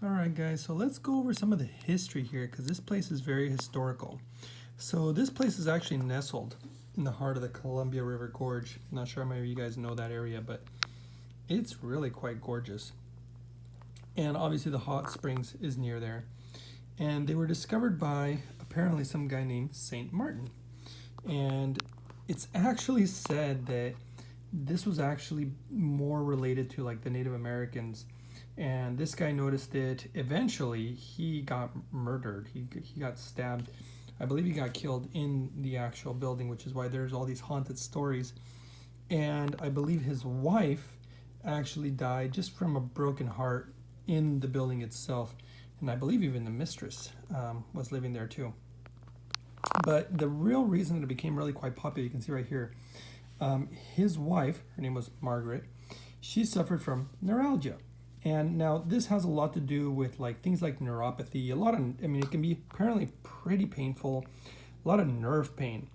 All right, guys, so let's go over some of the history here because this place is very historical. So this place is actually nestled in the heart of the Columbia River Gorge. I'm not sure how many of you guys know that area, but it's really quite gorgeous. And obviously the hot springs is near there. And they were discovered by apparently some guy named Saint Martin. And it's actually said that this was actually more related to like the Native Americans, and this guy noticed it. Eventually he got murdered. He got stabbed. I believe he got killed in the actual building, which is why there's all these haunted stories. And I believe his wife actually died just from a broken heart in the building itself, and I believe even the mistress was living there too. But the real reason that it became really quite popular, you can see right here, his wife, her name was Margaret, she suffered from neuralgia. And now this has a lot to do with like things like neuropathy, it can be apparently pretty painful, a lot of nerve pain.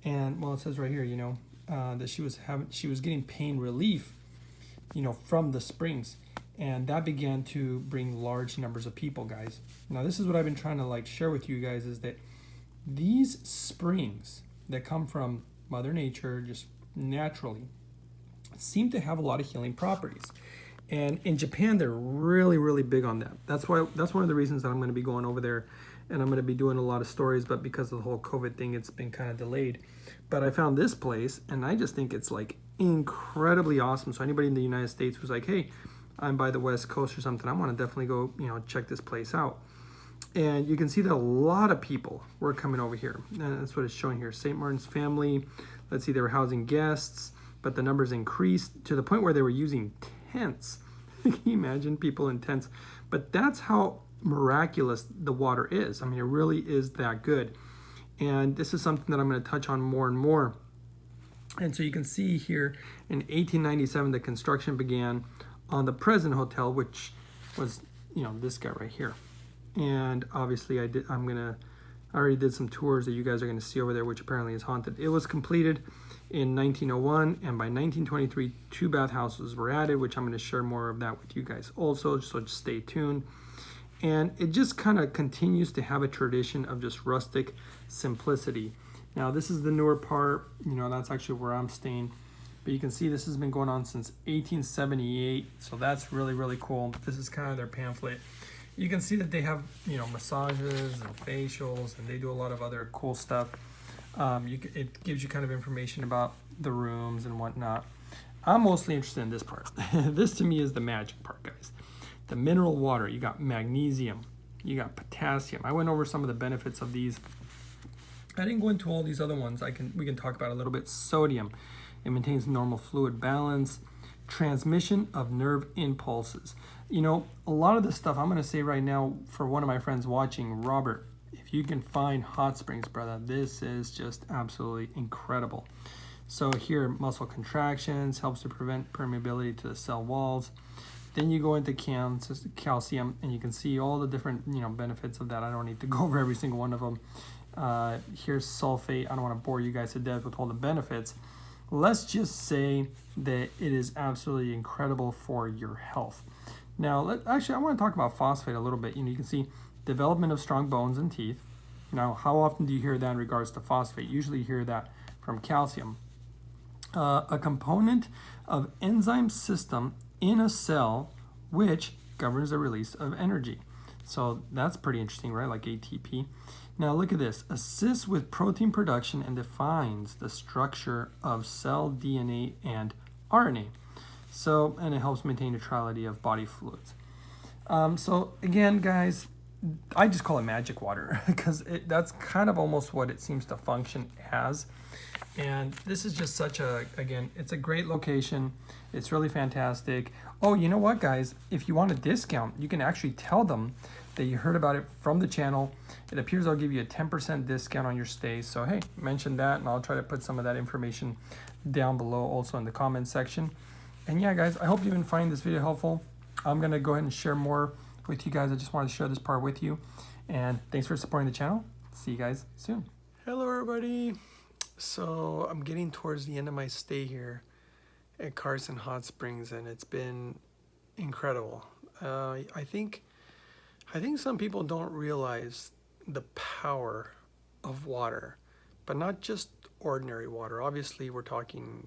And well, it says right here, that she was getting pain relief, from the springs. And that began to bring large numbers of people, guys. Now this is what I've been trying to like share with you guys, is that these springs that come from Mother Nature just naturally seem to have a lot of healing properties. And in Japan, they're really, really big on that. That's one of the reasons that I'm going to be going over there, and I'm going to be doing a lot of stories, but because of the whole COVID thing, it's been kind of delayed. But I found this place, and I just think it's like incredibly awesome. So anybody in the United States who's like, hey, I'm by the West Coast or something, I want to definitely go, check this place out. And you can see that a lot of people were coming over here. And that's what it's showing here. St. Martin's family, let's see, they were housing guests, but the numbers increased to the point where they were using tents. Can you imagine people in tents? But that's how miraculous the water is. It really is that good. And this is something that I'm going to touch on more and more. And so you can see here in 1897, the construction began on the present hotel, which was, this guy right here. And obviously I already did some tours that you guys are going to see over there, which apparently is haunted. It was completed in 1901, and by 1923, 2 bathhouses were added, which I'm going to share more of that with you guys also, so just stay tuned. And it just kind of continues to have a tradition of just rustic simplicity. Now this is the newer part, that's actually where I'm staying. But you can see this has been going on since 1878, so that's really, really cool. This is kind of their pamphlet. You can see that they have, massages and facials, and they do a lot of other cool stuff. It gives you kind of information about the rooms and whatnot. I'm mostly interested in this part. This to me is the magic part, guys. The mineral water, you got magnesium, you got potassium. I went over some of the benefits of these. I didn't go into all these other ones. We can talk about a little bit. Sodium, it maintains normal fluid balance. Transmission of nerve impulses. A lot of this stuff I'm going to say right now for one of my friends watching, Robert, if you can find hot springs, brother, this is just absolutely incredible. So here, muscle contractions, helps to prevent permeability to the cell walls. Then you go into calcium, and you can see all the different benefits of that. I don't need to go over every single one of them. Here's sulfate. I don't want to bore you guys to death with all the benefits. Let's just say that it is absolutely incredible for your health. Now, I want to talk about phosphate a little bit. You can see development of strong bones and teeth. Now, how often do you hear that in regards to phosphate? Usually you hear that from calcium. A component of enzyme system in a cell which governs the release of energy. So that's pretty interesting, right? Like ATP. Now look at this. Assists with protein production and defines the structure of cell DNA and RNA. So, and it helps maintain neutrality of body fluids. So again, guys, I just call it magic water because that's kind of almost what it seems to function as. And this is just it's a great location. It's really fantastic. Oh, you know what, guys? If you want a discount, you can actually tell them that you heard about it from the channel. It appears I'll give you a 10% discount on your stay. So, hey, mention that, and I'll try to put some of that information down below also in the comment section. And yeah, guys, I hope you've been finding this video helpful. I'm going to go ahead and share more with you guys. I just wanted to share this part with you. And thanks for supporting the channel. See you guys soon. Hello, everybody. So I'm getting towards the end of my stay here at Carson Hot Springs, and it's been incredible. I think I think some people don't realize the power of water, but not just ordinary water. Obviously, we're talking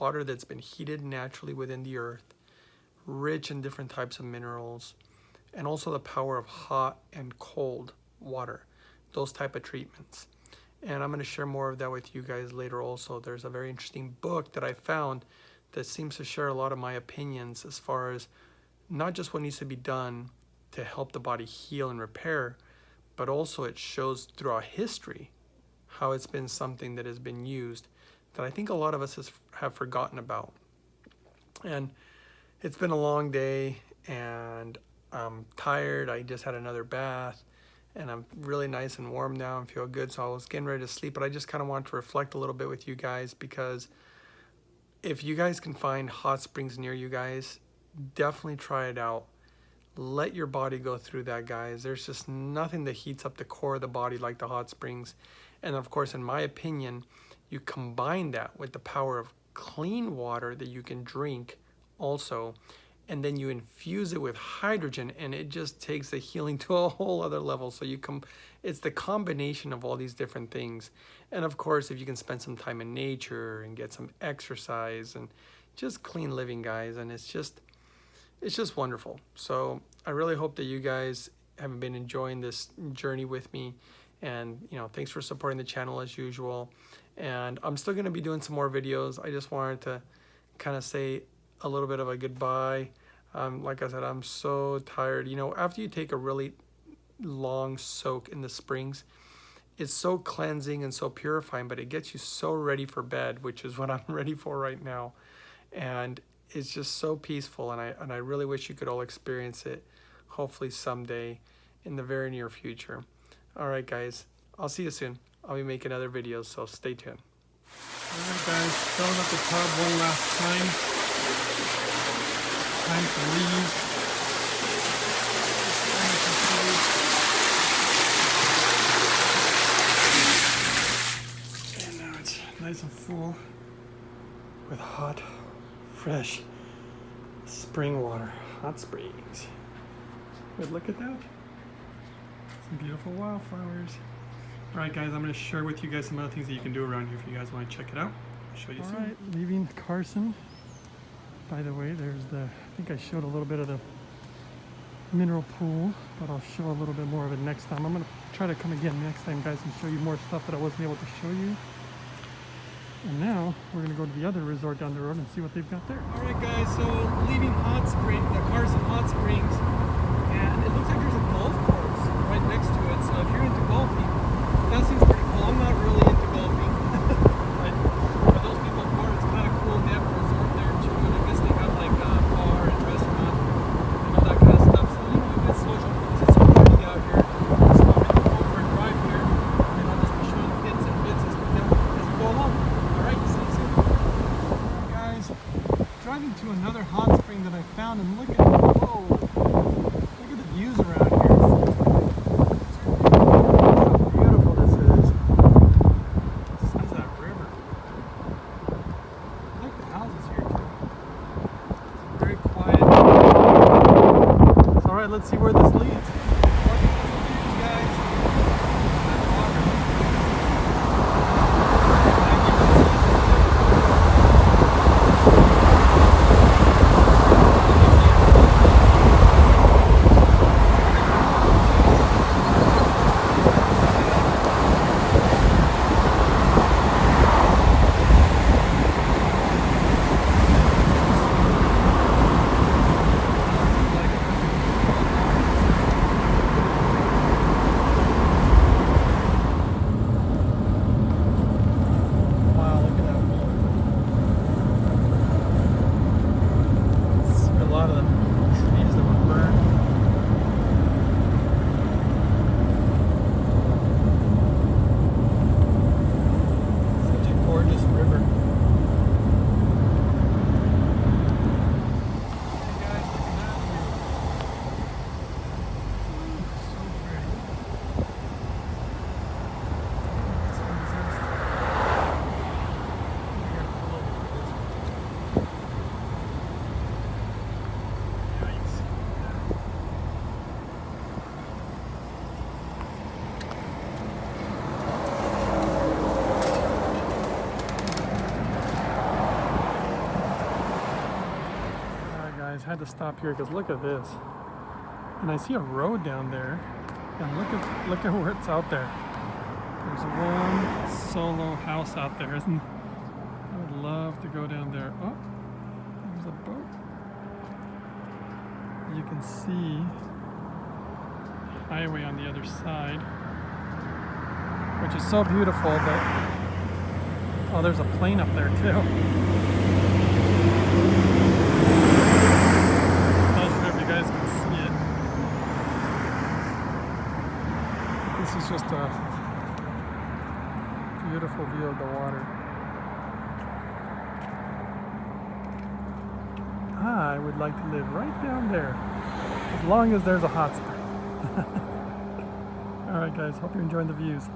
water that's been heated naturally within the earth, rich in different types of minerals, and also the power of hot and cold water, those type of treatments. And I'm going to share more of that with you guys later also. There's a very interesting book that I found that seems to share a lot of my opinions as far as not just what needs to be done to help the body heal and repair, but also it shows throughout history how it's been something that has been used that I think a lot of us have forgotten about. And it's been a long day and I'm tired. I just had another bath and I'm really nice and warm now and feel good. So I was getting ready to sleep, but I just kind of want to reflect a little bit with you guys, because if you guys can find hot springs near you guys, definitely try it out. Let your body go through that, guys. There's just nothing that heats up the core of the body like the hot springs. And of course, in my opinion, you combine that with the power of clean water that you can drink also, and then you infuse it with hydrogen, and it just takes the healing to a whole other level. So it's the combination of all these different things. And of course, if you can spend some time in nature and get some exercise and just clean living, guys, and it's just wonderful. So I really hope that you guys have been enjoying this journey with me. And, thanks for supporting the channel as usual. And I'm still going to be doing some more videos. I just wanted to kind of say a little bit of a goodbye. Like I said, I'm so tired. After you take a really long soak in the springs, it's so cleansing and so purifying, but it gets you so ready for bed, which is what I'm ready for right now. And it's just so peaceful, and I really wish you could all experience it, hopefully someday in the very near future. All right, guys, I'll see you soon. I'll be making other videos, so stay tuned. All right, guys, filling up the tub one last time. Time to leave. And now it's nice and full with hot, fresh spring water, hot springs. But look at that. Some beautiful wildflowers. All right, guys, I'm going to share with you guys some other things that you can do around here if you guys want to check it out. I'll show you soon. All right, leaving Carson. By the way, there's I think I showed a little bit of the mineral pool, but I'll show a little bit more of it next time. I'm going to try to come again next time, guys, and show you more stuff that I wasn't able to show you. And now we're going to go to the other resort down the road and see what they've got there. All right, guys, so leaving the Carson Hot Springs, and it looks like there's a golf course right next to it. So if you're into golfing, that seems pretty cool. I'm not really into golfing, but for those people who are, it's kind of cool. They have a resort there too, and I guess they have like a bar and restaurant and all that kind of stuff. So it's social. It's so pretty out here. So I'm going to go for a drive here, and I'll just be showing bits and bits as we go along. All right, see you soon. Guys, driving to another hot spring that I found, and look at the views around here. Let's see where this leads. just had to stop here because look at this. And I see a road down there. And look at where it's out there. There's one solo house out there, isn't there? I would love to go down there. Oh, there's a boat. You can see the highway on the other side, which is so beautiful, but oh, there's a plane up there too. Not sure if you guys can see it. This is just a beautiful view of the water. I would like to live right down there, as long as there's a hot spring. Alright guys, hope you're enjoying the views.